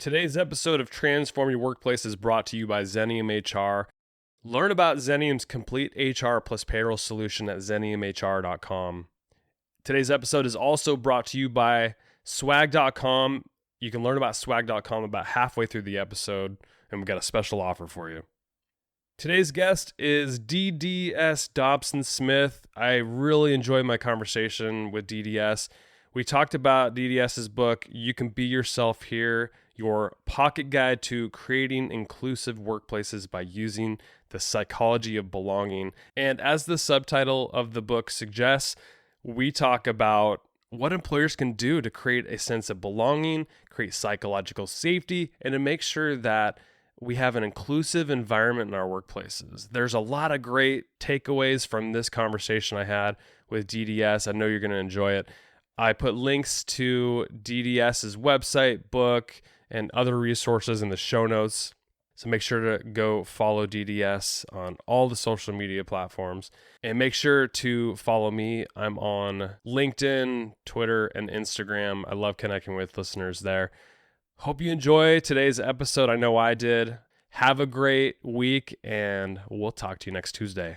Today's episode of Transform Your Workplace is brought to you by Xenium HR. Learn about Xenium's complete HR plus payroll solution at xeniumhr.com. Today's episode is also brought to you by swag.com. You can learn about swag.com about halfway through the episode, and we've got a special offer for you. Today's guest is DDS Dobson-Smith. I really enjoyed my conversation with DDS. We talked about DDS's book, You Can Be Yourself Here, your pocket guide to creating inclusive workplaces by using the psychology of belonging. And as the subtitle of the book suggests, we talk about what employers can do to create a sense of belonging, create psychological safety, and to make sure that we have an inclusive environment in our workplaces. There's a lot of great takeaways from this conversation I had with DDS. I know you're going to enjoy it. I put links to DDS's website, book, and other resources in the show notes. So make sure to go follow DDS on all the social media platforms. And make sure to follow me. I'm on LinkedIn, Twitter, and Instagram. I love connecting with listeners there. Hope you enjoy today's episode. I know I did. Have a great week, and we'll talk to you next Tuesday.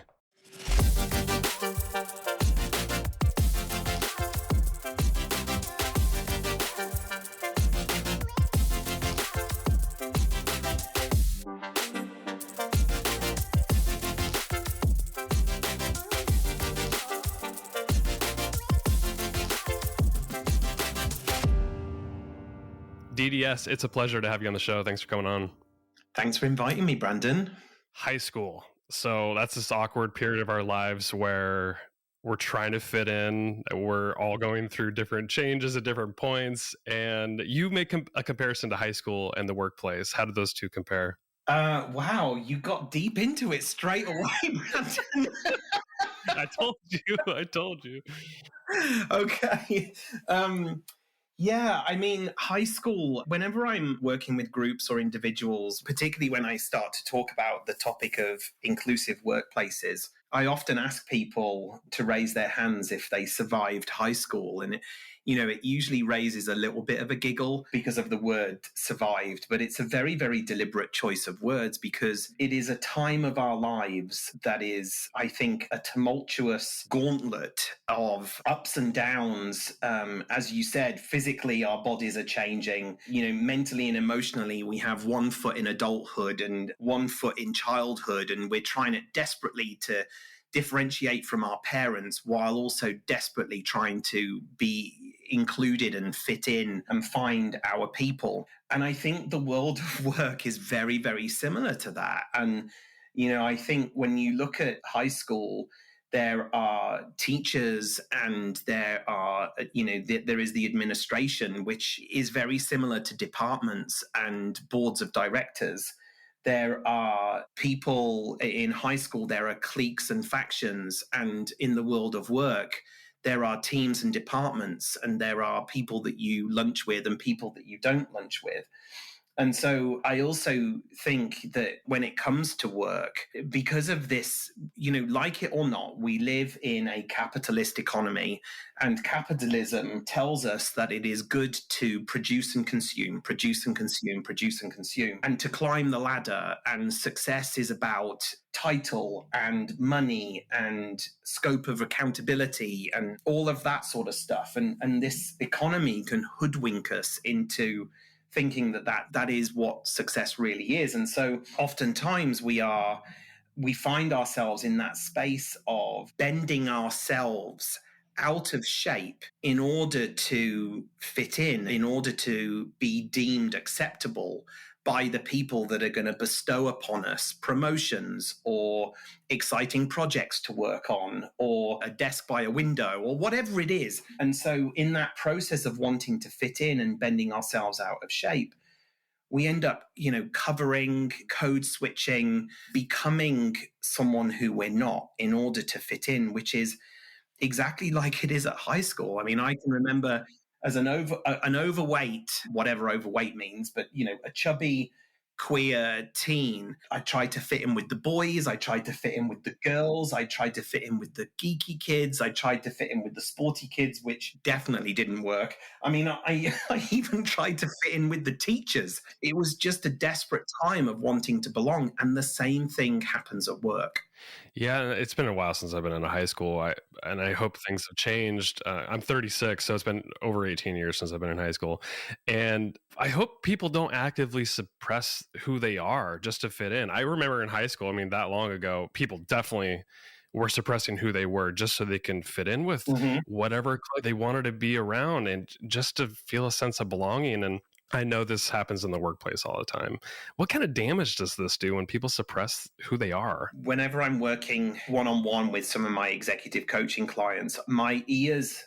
DDS, it's a pleasure to have you on the show. Thanks for coming on. Thanks for inviting me, Brandon. High school. So that's this awkward period of our lives where we're trying to fit in. We're all going through different changes at different points. And you make a comparison to high school and the workplace. How do those two compare? Wow, you got deep into it straight away, Brandon. I told you. Okay. Yeah, I mean, high school, whenever I'm working with groups or individuals, particularly when I start to talk about the topic of inclusive workplaces, I often ask people to raise their hands if they survived high school. And, it usually raises a little bit of a giggle because of the word survived. But it's a very, very deliberate choice of words because it is a time of our lives that is, I think, a tumultuous gauntlet of ups and downs. As you said, physically, our bodies are changing. Mentally and emotionally, we have one foot in adulthood and one foot in childhood. And we're trying desperately to differentiate from our parents while also desperately trying to be included and fit in and find our people. And I think the world of work is very, very similar to that. And, I think when you look at high school, there are teachers and there is the administration, which is very similar to departments and boards of directors. There are people in high school, there are cliques and factions. And in the world of work, there are teams and departments, and there are people that you lunch with and people that you don't lunch with. And so I also think that when it comes to work, because of this, like it or not, we live in a capitalist economy, and capitalism tells us that it is good to produce and consume, produce and consume, produce and consume, and to climb the ladder. And success is about title and money and scope of accountability and all of that sort of stuff. And this economy can hoodwink us into thinking that is what success really is. And so oftentimes we find ourselves in that space of bending ourselves out of shape in order to fit in order to be deemed acceptable by the people that are going to bestow upon us promotions or exciting projects to work on or a desk by a window or whatever it is. And so in that process of wanting to fit in and bending ourselves out of shape, we end up, covering, code switching, becoming someone who we're not in order to fit in, which is exactly like it is at high school. I mean, I can remember as an overweight, whatever overweight means, but, a chubby queer teen. I tried to fit in with the boys. I tried to fit in with the girls. I tried to fit in with the geeky kids. I tried to fit in with the sporty kids, which definitely didn't work. I mean, I even tried to fit in with the teachers. It was just a desperate time of wanting to belong. And the same thing happens at work. Yeah, it's been a while since I've been in a high school, and I hope things have changed. I'm 36, so it's been over 18 years since I've been in high school, and I hope people don't actively suppress who they are just to fit in. I remember in high school, I mean, that long ago, people definitely were suppressing who they were just so they can fit in with whatever they wanted to be around and just to feel a sense of belonging. And I know this happens in the workplace all the time. What kind of damage does this do when people suppress who they are? Whenever I'm working one-on-one with some of my executive coaching clients, my ears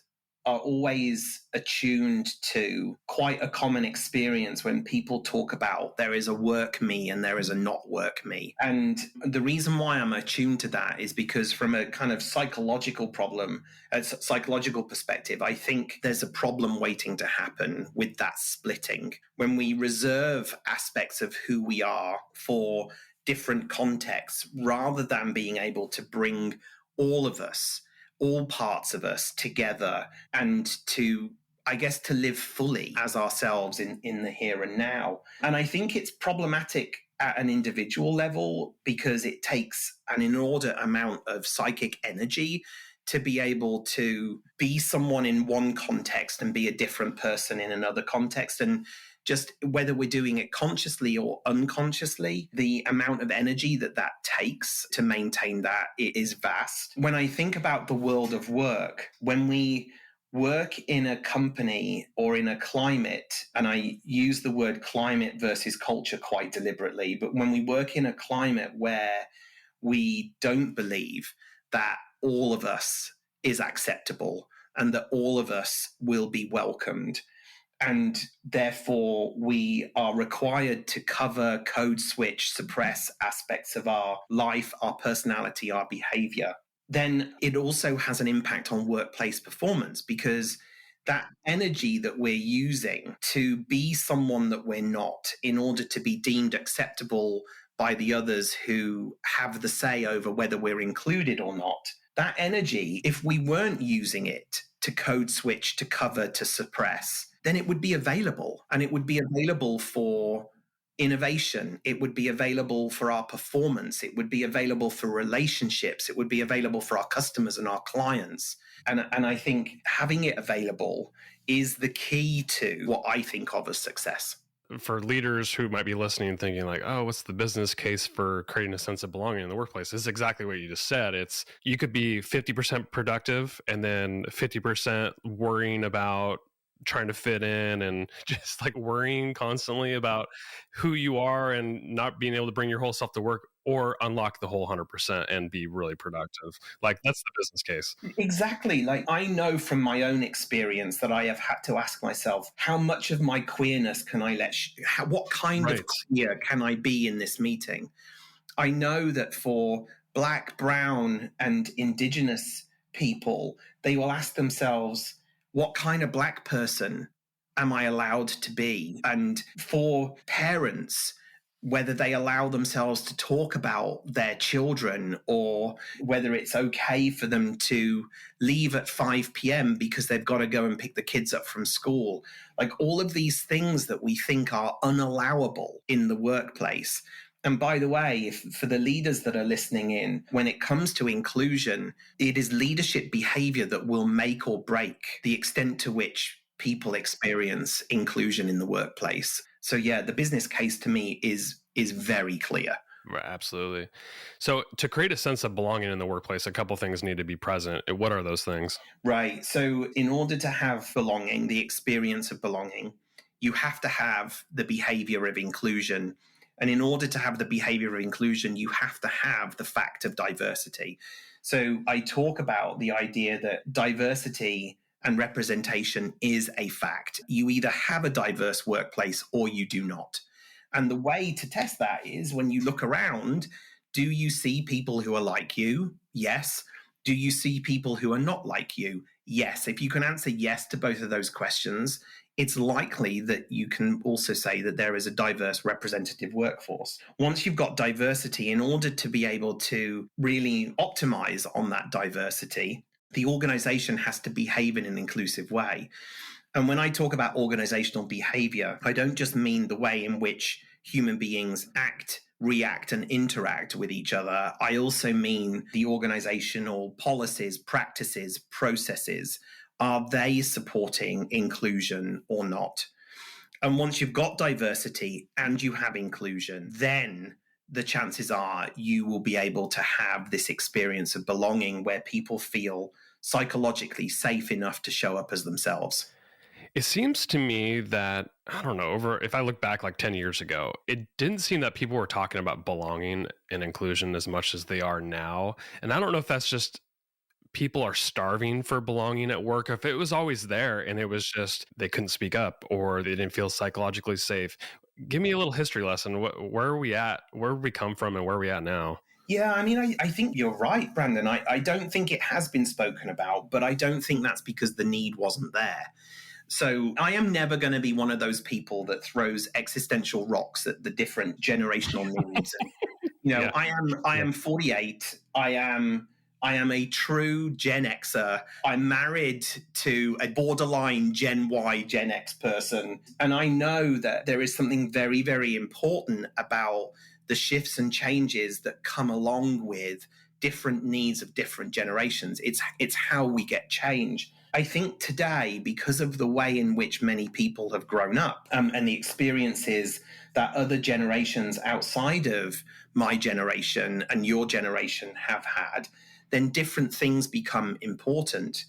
are always attuned to quite a common experience when people talk about there is a work me and there is a not work me. And the reason why I'm attuned to that is because from a kind of psychological perspective, I think there's a problem waiting to happen with that splitting. When we reserve aspects of who we are for different contexts, rather than being able to bring all of us, all parts of us together and to, I guess, to live fully as ourselves in the here and now. And I think it's problematic at an individual level because it takes an inordinate amount of psychic energy to be able to be someone in one context and be a different person in another context. And just whether we're doing it consciously or unconsciously, the amount of energy that takes to maintain that is vast. When I think about the world of work, when we work in a company or in a climate, and I use the word climate versus culture quite deliberately, but when we work in a climate where we don't believe that all of us is acceptable and that all of us will be welcomed, and therefore we are required to cover, code switch, suppress aspects of our life, our personality, our behavior, then it also has an impact on workplace performance because that energy that we're using to be someone that we're not in order to be deemed acceptable by the others who have the say over whether we're included or not, that energy, if we weren't using it to code switch, to cover, to suppress, then it would be available, and it would be available for innovation. It would be available for our performance. It would be available for relationships. It would be available for our customers and our clients. And I think having it available is the key to what I think of as success. For leaders who might be listening and thinking like, oh, what's the business case for creating a sense of belonging in the workplace? This is exactly what you just said. It's you could be 50% productive and then 50% worrying about trying to fit in and just like worrying constantly about who you are and not being able to bring your whole self to work, or unlock the whole 100% and be really productive. Like that's the business case. Exactly. Like I know from my own experience that I have had to ask myself, how much of my queerness can I what kind of queer can I be in this meeting? I know that for Black, Brown, and Indigenous people, they will ask themselves, what kind of Black person am I allowed to be? And for parents, whether they allow themselves to talk about their children or whether it's okay for them to leave at 5 p.m. because they've got to go and pick the kids up from school. Like all of these things that we think are unallowable in the workplace. And by the way, for the leaders that are listening in, when it comes to inclusion, it is leadership behavior that will make or break the extent to which people experience inclusion in the workplace. So yeah, the business case to me is very clear. Right, absolutely. So to create a sense of belonging in the workplace, a couple things need to be present. What are those things? Right. So in order to have belonging, the experience of belonging, you have to have the behavior of inclusion. And in order to have the behavior of inclusion, you have to have the fact of diversity. So I talk about the idea that diversity and representation is a fact. You either have a diverse workplace or you do not. And the way to test that is when you look around, do you see people who are like you? Yes. Do you see people who are not like you? Yes. If you can answer yes to both of those questions, it's likely that you can also say that there is a diverse representative workforce. Once you've got diversity, in order to be able to really optimize on that diversity, the organization has to behave in an inclusive way. And when I talk about organizational behavior, I don't just mean the way in which human beings act, react, and interact with each other. I also mean the organizational policies, practices, processes. Are they supporting inclusion or not? And once you've got diversity and you have inclusion, then the chances are you will be able to have this experience of belonging where people feel psychologically safe enough to show up as themselves. It seems to me that, I don't know, if I look back like 10 years ago, it didn't seem that people were talking about belonging and inclusion as much as they are now. And I don't know if that's just people are starving for belonging at work, if it was always there and it was just they couldn't speak up or they didn't feel psychologically safe. Give me a little history lesson. Where are we at? Where did we come from and where are we at now? Yeah, I mean, I think you're right, Brandon. I don't think it has been spoken about, but I don't think that's because the need wasn't there. So I am never going to be one of those people that throws existential rocks at the different generational needs. And, Yeah. I am 48. I am a true Gen Xer. I'm married to a borderline Gen Y, Gen X person. And I know that there is something very, very important about the shifts and changes that come along with different needs of different generations. It's how we get change. I think today, because of the way in which many people have grown up and the experiences that other generations outside of my generation and your generation have had, then different things become important.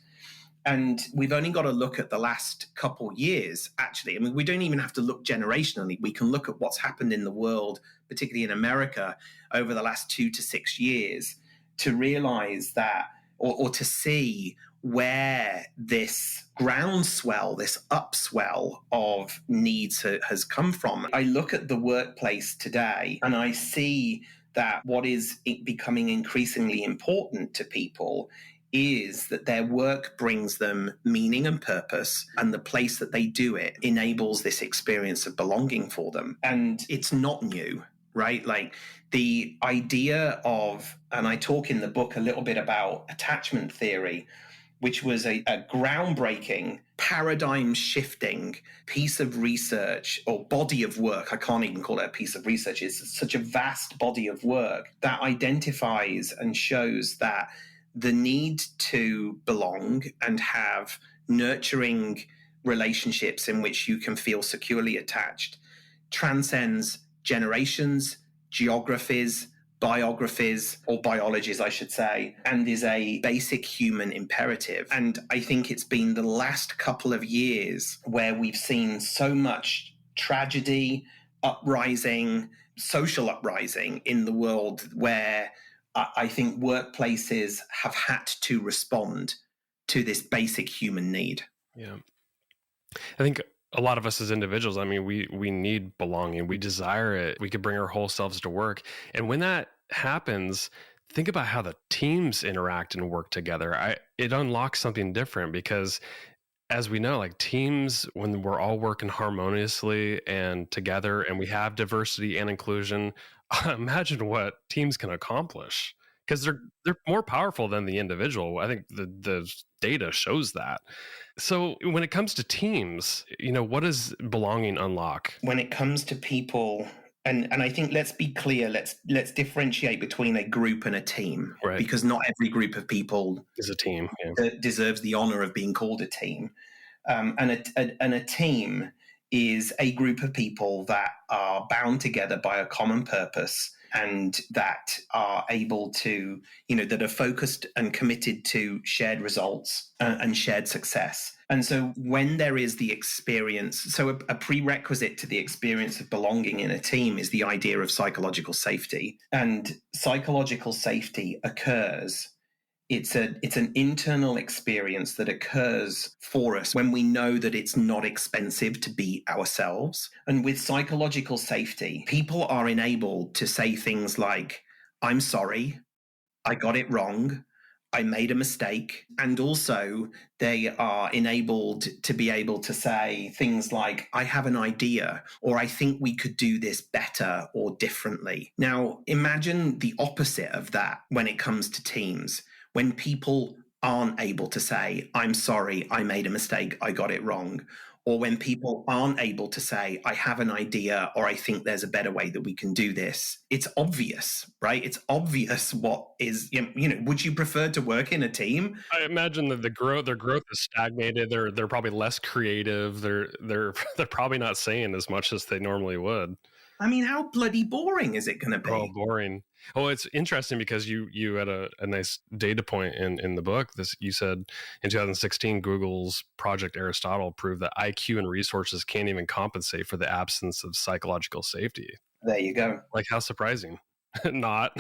And we've only got to look at the last couple years, actually. I mean, we don't even have to look generationally. We can look at what's happened in the world, particularly in America, over the last 2 to 6 years to realize that, or to see where this groundswell, this upswell of needs has come from. I look at the workplace today and I see that what is becoming increasingly important to people is that their work brings them meaning and purpose, and the place that they do it enables this experience of belonging for them. And it's not new, right? Like the idea of, and I talk in the book a little bit about attachment theory, which was a groundbreaking, paradigm shifting piece of research or body of work. I can't even call it a piece of research. It's such a vast body of work that identifies and shows that the need to belong and have nurturing relationships in which you can feel securely attached transcends generations, geographies, biographies, or biologies, I should say, and is a basic human imperative. And I think it's been the last couple of years where we've seen so much tragedy, uprising, social uprising in the world where I think workplaces have had to respond to this basic human need. Yeah. I think a lot of us as individuals, I mean, we need belonging. We desire it. We could bring our whole selves to work. And when that happens, think about how the teams interact and work together. It unlocks something different because, as we know, like teams, when we're all working harmoniously and together and we have diversity and inclusion, imagine what teams can accomplish because they're more powerful than the individual. I think the data shows that. So when it comes to teams, what does belonging unlock? When it comes to people, and I think let's be clear, let's differentiate between a group and a team, right? Because not every group of people is a team, deserves the honor of being called a team. And a team is a group of people that are bound together by a common purpose and that are able to, that are focused and committed to shared results and shared success. And so when there is the experience, so a prerequisite to the experience of belonging in a team is the idea of psychological safety. And psychological safety occurs. It's an internal experience that occurs for us when we know that it's not expensive to be ourselves. And with psychological safety, people are enabled to say things like, I'm sorry, I got it wrong, I made a mistake. And also, they are enabled to be able to say things like, I have an idea, or I think we could do this better or differently. Now, imagine the opposite of that when it comes to teams, when people aren't able to say, I'm sorry, I made a mistake, I got it wrong. Or when people aren't able to say, I have an idea, or I think there's a better way that we can do this. It's obvious, right? It's obvious what is, would you prefer to work in a team? I imagine that their growth is stagnated. They're probably less creative. They're probably not saying as much as they normally would. I mean, how bloody boring is it going to be? Oh, boring. Oh, it's interesting because you had a nice data point in the book. You said in 2016, Google's Project Aristotle proved that IQ and resources can't even compensate for the absence of psychological safety. There you go. Like, how surprising. not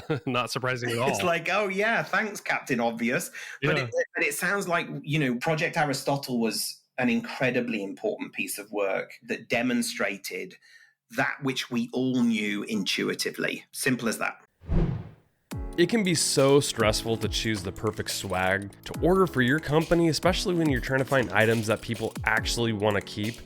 surprising at all. It's like, oh yeah, thanks, Captain Obvious. But, yeah. it sounds like, Project Aristotle was an incredibly important piece of work that demonstrated that which we all knew intuitively. Simple as that. It can be so stressful to choose the perfect swag to order for your company, especially when you're trying to find items that people actually want to keep.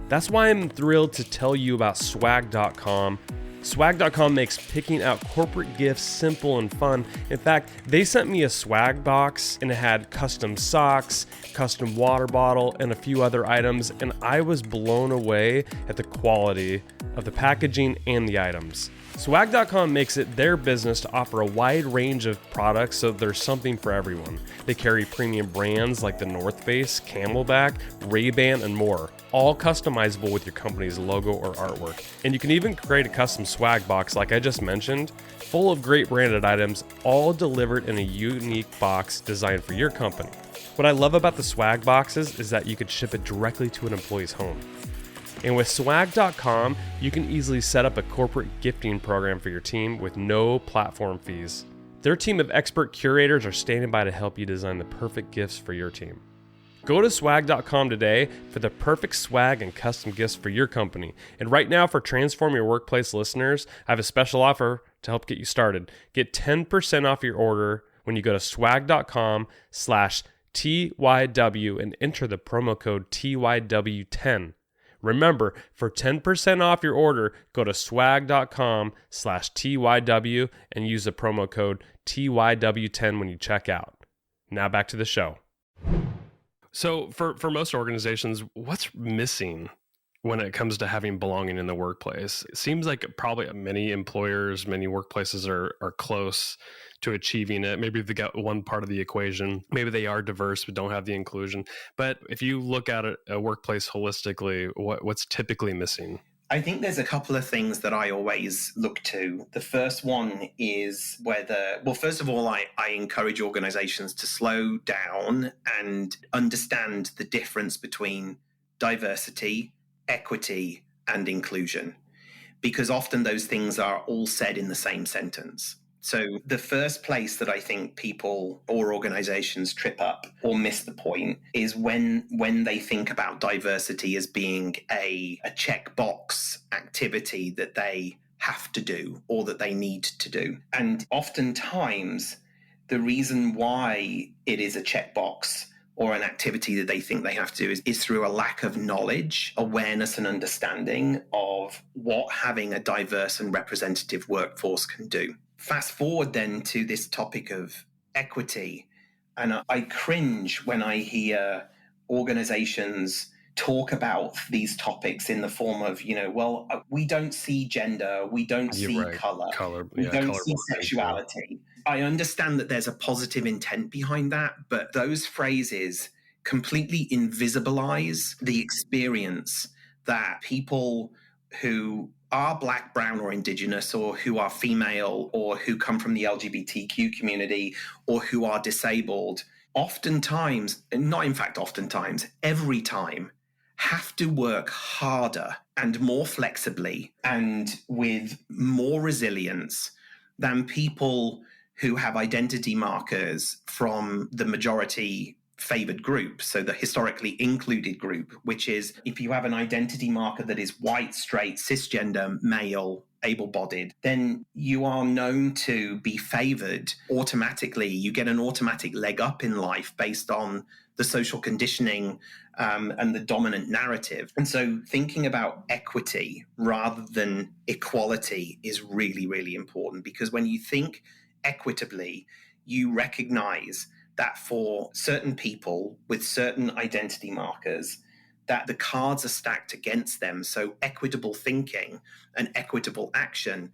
That's why I'm thrilled to tell you about swag.com. Swag.com makes picking out corporate gifts simple and fun. In fact, they sent me a swag box and it had custom socks, custom water bottle, and a few other items, and I was blown away at the quality of the packaging and the items. Swag.com makes it their business to offer a wide range of products, so there's something for everyone. They carry premium brands like the North Face, Camelback, Ray-Ban, and more, all customizable with your company's logo or artwork. And you can even create a custom swag box like I just mentioned, full of great branded items, all delivered in a unique box designed for your company. What I love about the swag boxes is that you could ship it directly to an employee's home. And with swag.com, you can easily set up a corporate gifting program for your team with no platform fees. Their team of expert curators are standing by to help you design the perfect gifts for your team. Go to swag.com today for the perfect swag and custom gifts for your company. And right now, for Transform Your Workplace listeners, I have a special offer to help get you started. Get 10% off your order when you go to swag.com/TYW and enter the promo code TYW10. Remember, for 10% off your order, go to swag.com/TYW and use the promo code TYW10 when you check out. Now back to the show. So for most organizations, what's missing when it comes to having belonging in the workplace? It seems like probably many employers, many workplaces are close to achieving it. Maybe they got one part of the equation. Maybe they are diverse but don't have the inclusion. But if you look at a workplace holistically, what's typically missing? I think there's a couple of things that I always look to. The first one is first of all, I encourage organizations to slow down and understand the difference between diversity, equity, and inclusion, because often those things are all said in the same sentence. So the first place that I think people or organizations trip up or miss the point is when they think about diversity as being a checkbox activity that they have to do or that they need to do. And oftentimes, the reason why it is a checkbox or an activity that they think they have to do is through a lack of knowledge, awareness, and understanding of what having a diverse and representative workforce can do. Fast forward then to this topic of equity, and I cringe when I hear organizations talk about these topics in the form of, we don't see gender, we don't see color, we don't see sexuality. I understand that there's a positive intent behind that, but those phrases completely invisibilize the experience that people who are Black, brown, or Indigenous, or who are female, or who come from the LGBTQ community, or who are disabled, oftentimes, every time, have to work harder and more flexibly and with more resilience than people who have identity markers from the majority favored group, so the historically included group, which is if you have an identity marker that is white, straight, cisgender, male, able-bodied, then you are known to be favored automatically. You get an automatic leg up in life based on the social conditioning and the dominant narrative. And so thinking about equity rather than equality is really, really important, because when you think equitably, you recognize that for certain people with certain identity markers, that the cards are stacked against them. So equitable thinking and equitable action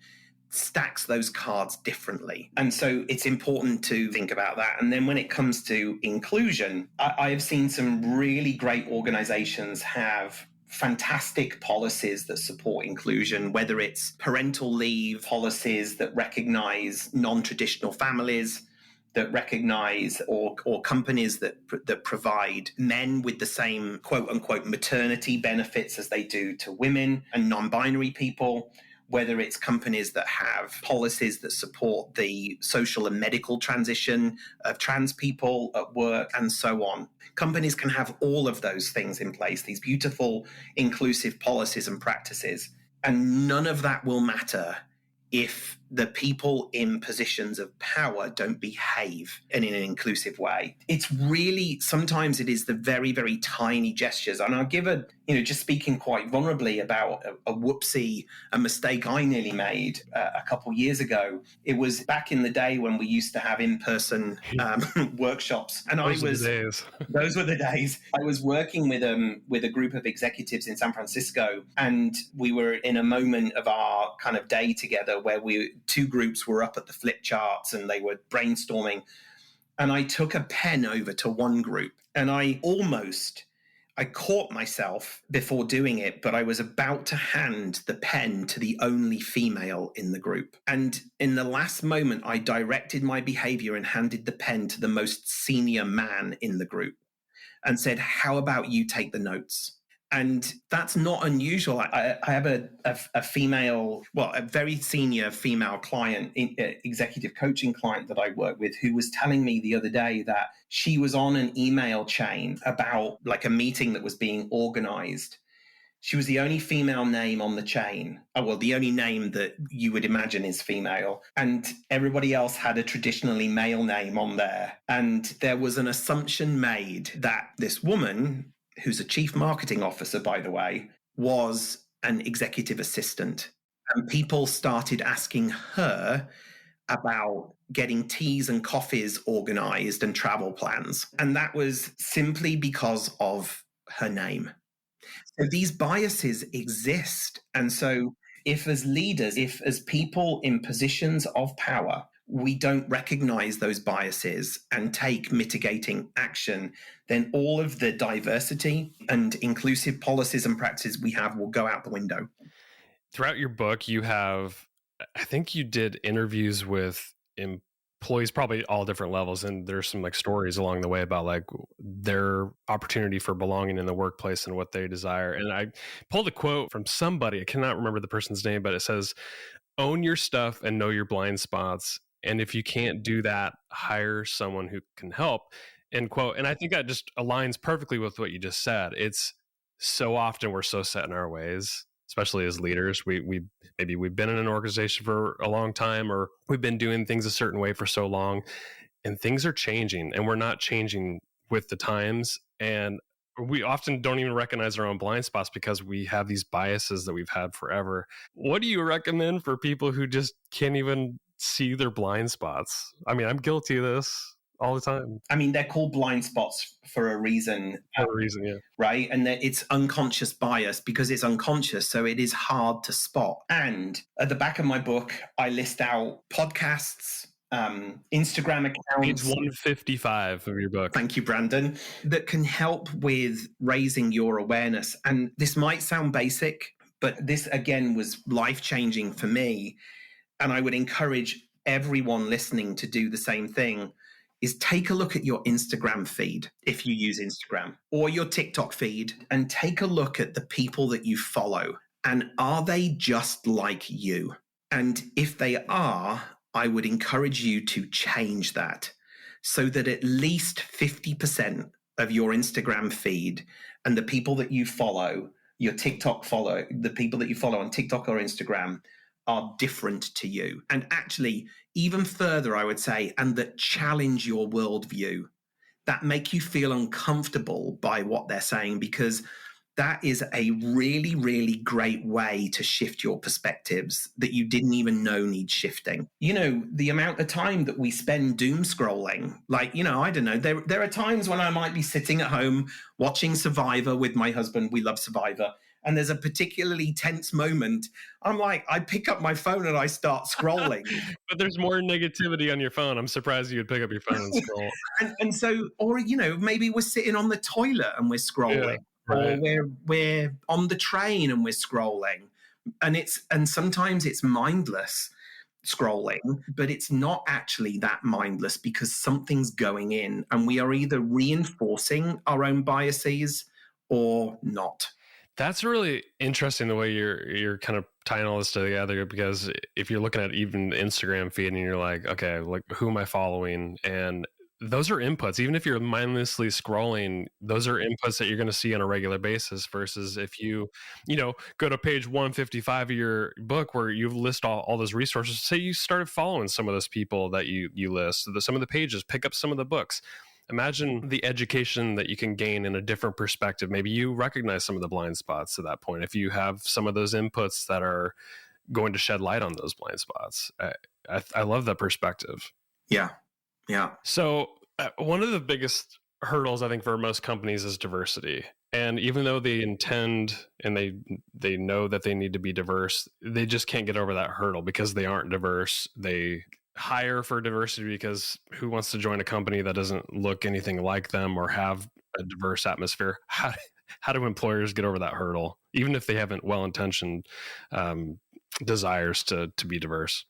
stacks those cards differently. And so it's important to think about that. And then when it comes to inclusion, I have seen some really great organizations have fantastic policies that support inclusion, whether it's parental leave policies that recognize non-traditional families, that recognize, or companies that provide men with the same quote unquote maternity benefits as they do to women and non-binary people, whether it's companies that have policies that support the social and medical transition of trans people at work, and so on. Companies can have all of those things in place, these beautiful inclusive policies and practices, and none of that will matter if the people in positions of power don't behave in an inclusive way. It's really, sometimes it is the very, very tiny gestures. And I'll give just speaking quite vulnerably about a whoopsie, a mistake I nearly made a couple years ago. It was back in the day when we used to have in-person workshops. And those were the days. I was working with a group of executives in San Francisco, and we were in a moment of our kind of day together where two groups were up at the flip charts and they were brainstorming. And I took a pen over to one group, and I caught myself before doing it, but I was about to hand the pen to the only female in the group. And in the last moment, I directed my behavior and handed the pen to the most senior man in the group and said, "How about you take the notes?" And that's not unusual. I have a female, a very senior female client, executive coaching client that I work with, who was telling me the other day that she was on an email chain about like a meeting that was being organized. She was the only female name on the chain. The only name that you would imagine is female. And everybody else had a traditionally male name on there. And there was an assumption made that this woman, who's a chief marketing officer, by the way, was an executive assistant. And people started asking her about getting teas and coffees organized and travel plans. And that was simply because of her name. So these biases exist. And so if as leaders, if as people in positions of power, we don't recognize those biases and take mitigating action, then all of the diversity and inclusive policies and practices we have will go out the window. Throughout your book, I think you did interviews with employees, probably all different levels, and there's some like stories along the way about like their opportunity for belonging in the workplace and what they desire. And I pulled a quote from somebody, I cannot remember the person's name, but it says, "Own your stuff and know your blind spots. And if you can't do that, hire someone who can help," end quote. And I think that just aligns perfectly with what you just said. It's so often we're so set in our ways, especially as leaders. We've been in an organization for a long time, or we've been doing things a certain way for so long, and things are changing, and we're not changing with the times. And we often don't even recognize our own blind spots because we have these biases that we've had forever. What do you recommend for people who just can't even see their blind spots? I mean, I'm guilty of this all the time. I mean, they're called blind spots for a reason. Yeah. Right? And it's unconscious bias because it's unconscious, so it is hard to spot. And at the back of my book, I list out podcasts, Instagram accounts. Page 155 of your book. Thank you, Brandon. That can help with raising your awareness. And this might sound basic, but this, again, was life-changing for me. And I would encourage everyone listening to do the same thing, is take a look at your Instagram feed, if you use Instagram, or your TikTok feed, and take a look at the people that you follow. And are they just like you? And if they are, I would encourage you to change that so that at least 50% of your Instagram feed and the people that you follow, your TikTok follow, the people that you follow on TikTok or Instagram are different to you. And actually, even further, I would say, and that challenge your worldview, that make you feel uncomfortable by what they're saying, because that is a really, really great way to shift your perspectives that you didn't even know need shifting. You know, the amount of time that we spend doom scrolling, like, you know, I don't know, there are times when I might be sitting at home watching Survivor with my husband. We love Survivor. And there's a particularly tense moment. I'm like, I pick up my phone and I start scrolling. But there's more negativity on your phone. I'm surprised you would pick up your phone and scroll. and so, or, you know, maybe we're sitting on the toilet and we're scrolling. Yeah, right. Or we're on the train and we're scrolling. And sometimes it's mindless scrolling, but it's not actually that mindless because something's going in and we are either reinforcing our own biases or not. That's really interesting the way you're kind of tying all this together, because if you're looking at even the Instagram feed and you're like, okay, like who am I following? And those are inputs. Even if you're mindlessly scrolling, those are inputs that you're going to see on a regular basis, versus if you go to page 155 of your book where you list all those resources. Say you started following some of those people that you list, some of the pages, pick up some of the books. Imagine the education that you can gain in a different perspective. Maybe you recognize some of the blind spots at that point if you have some of those inputs that are going to shed light on those blind spots. I love that perspective. Yeah. So one of the biggest hurdles, I think, for most companies is diversity. And even though they intend and they know that they need to be diverse, they just can't get over that hurdle because they aren't diverse. They hire for diversity because who wants to join a company that doesn't look anything like them or have a diverse atmosphere? How do employers get over that hurdle, even if they haven't well-intentioned desires to be diverse?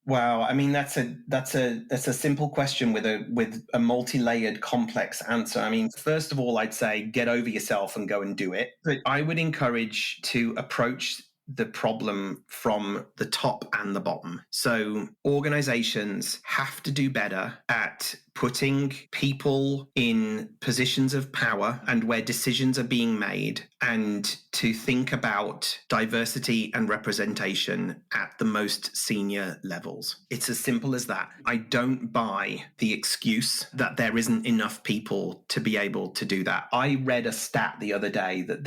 Wow, I mean that's a simple question with a multi-layered complex answer. I mean, first of all, I'd say get over yourself and go and do it. But I would encourage to approach the problem from the top and the bottom. So organizations have to do better at putting people in positions of power and where decisions are being made, and to think about diversity and representation at the most senior levels. It's as simple as that. I don't buy the excuse that there isn't enough people to be able to do that. I read a stat the other day that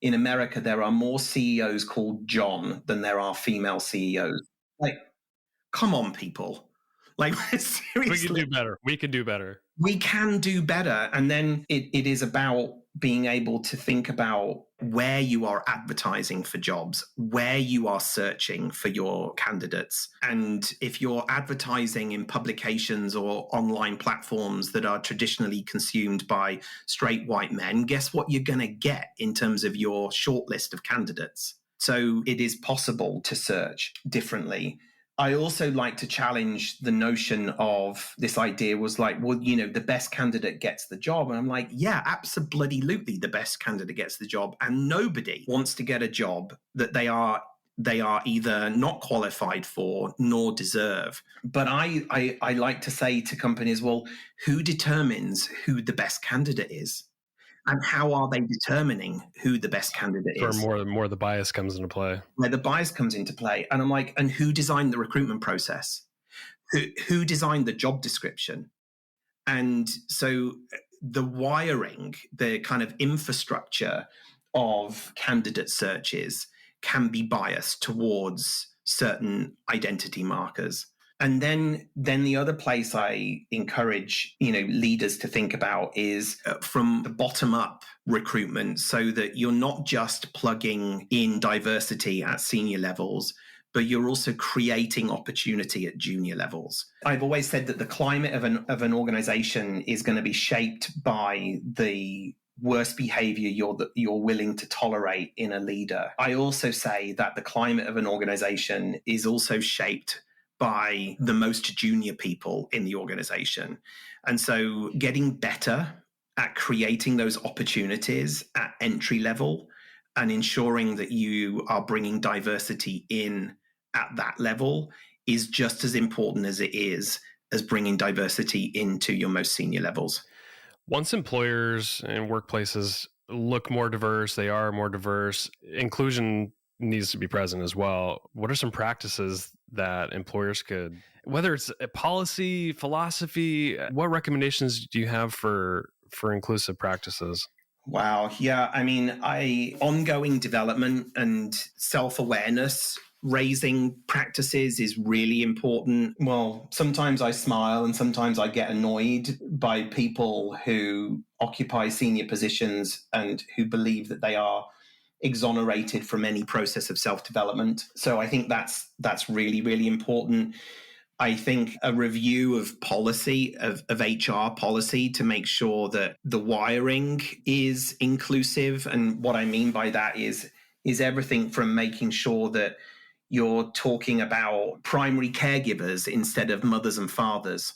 in America, there are more CEOs called John than there are female CEOs. Like, come on, people. Like, seriously. We can do better. We can do better. And then it is about being able to think about where you are advertising for jobs, where you are searching for your candidates. And if you're advertising in publications or online platforms that are traditionally consumed by straight white men, guess what you're going to get in terms of your shortlist of candidates? So it is possible to search differently. I also like to challenge the notion of this idea was like, well, the best candidate gets the job. And I'm like, yeah, absolutely, the best candidate gets the job. And nobody wants to get a job that they are either not qualified for nor deserve. But I like to say to companies, well, who determines who the best candidate is? And how are they determining who the best candidate is? More the bias comes into play. Where the bias comes into play. And I'm like, and who designed the recruitment process? Who designed the job description? And so the wiring, the kind of infrastructure of candidate searches can be biased towards certain identity markers. And then the other place I encourage, leaders to think about is from the bottom up recruitment, so that you're not just plugging in diversity at senior levels, but you're also creating opportunity at junior levels. I've always said that the climate of an organization is going to be shaped by the worst behavior you're willing to tolerate in a leader. I also say that the climate of an organization is also shaped by the most junior people in the organization. And so getting better at creating those opportunities at entry level and ensuring that you are bringing diversity in at that level is just as important as it is as bringing diversity into your most senior levels. Once employers and workplaces look more diverse, they are more diverse, inclusion needs to be present as well. What are some practices that employers could, whether it's a policy, philosophy, what recommendations do you have for inclusive practices? Wow. Yeah. I mean, ongoing development and self-awareness raising practices is really important. Well, sometimes I smile and sometimes I get annoyed by people who occupy senior positions and who believe that they are exonerated from any process of self-development. So I think that's really, really important. I think a review of policy, of HR policy, to make sure that the wiring is inclusive. And what I mean by that is everything from making sure that you're talking about primary caregivers instead of mothers and fathers,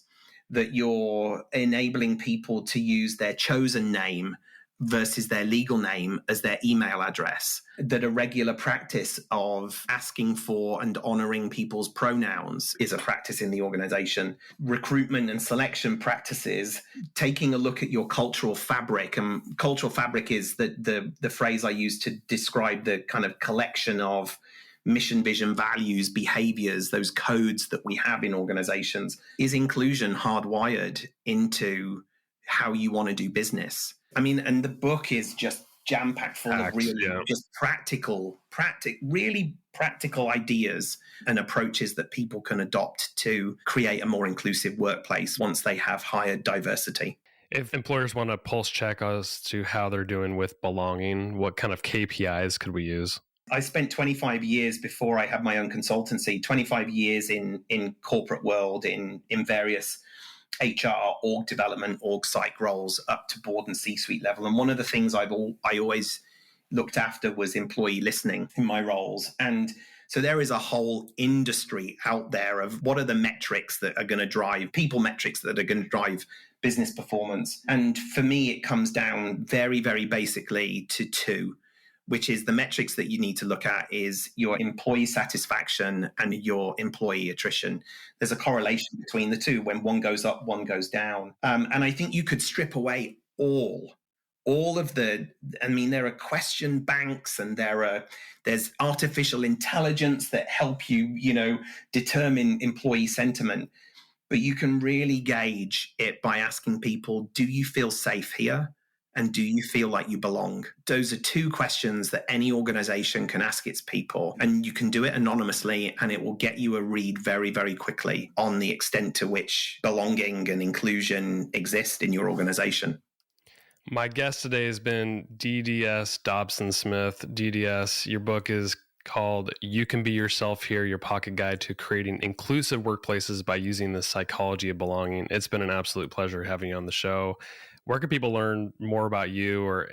that you're enabling people to use their chosen name versus their legal name as their email address, that a regular practice of asking for and honoring people's pronouns is a practice in the organization. Recruitment and selection practices, taking a look at your cultural fabric. And cultural fabric is the phrase I use to describe the kind of collection of mission, vision, values, behaviors, those codes that we have in organizations. Is inclusion hardwired into how you want to do business? I mean, and the book is just jam-packed full of really just really practical ideas and approaches that people can adopt to create a more inclusive workplace once they have higher diversity. If employers want to pulse check as to how they're doing with belonging, what kind of KPIs could we use? I spent 25 years before I had my own consultancy, 25 years in corporate world, in various HR, org development, org psych roles up to board and C-suite level. And one of the things I always looked after was employee listening in my roles. And so there is a whole industry out there of what are the metrics that are going to drive, people metrics that are going to drive business performance. And for me, it comes down very, very basically to two, which is the metrics that you need to look at is your employee satisfaction and your employee attrition. There's a correlation between the two. When one goes up, one goes down. And I think you could strip away all of the, I mean, there are question banks and there's artificial intelligence that help you, determine employee sentiment. But you can really gauge it by asking people, do you feel safe here? And do you feel like you belong? Those are two questions that any organization can ask its people. And you can do it anonymously, and it will get you a read very, very quickly on the extent to which belonging and inclusion exist in your organization. My guest today has been DDS Dobson-Smith. DDS, your book is called You Can Be Yourself Here, Your Pocket Guide to Creating Inclusive Workplaces by Using the Psychology of Belonging. It's been an absolute pleasure having you on the show. Where can people learn more about you or,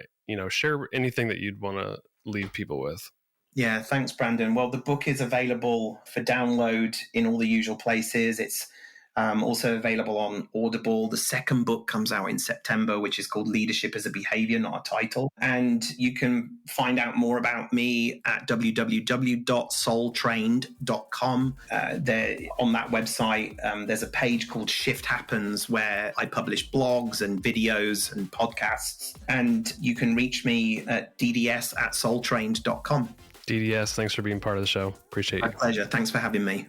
share anything that you'd want to leave people with? Yeah, thanks, Brandon. Well, the book is available for download in all the usual places. It's also available on Audible. The second book comes out in September, which is called Leadership as a Behavior, not a title. And you can find out more about me at www.soultrained.com. There, on that website, there's a page called Shift Happens where I publish blogs and videos and podcasts. And you can reach me at dds@soultrained.com. DDS, thanks for being part of the show. Appreciate you. My pleasure. Thanks for having me.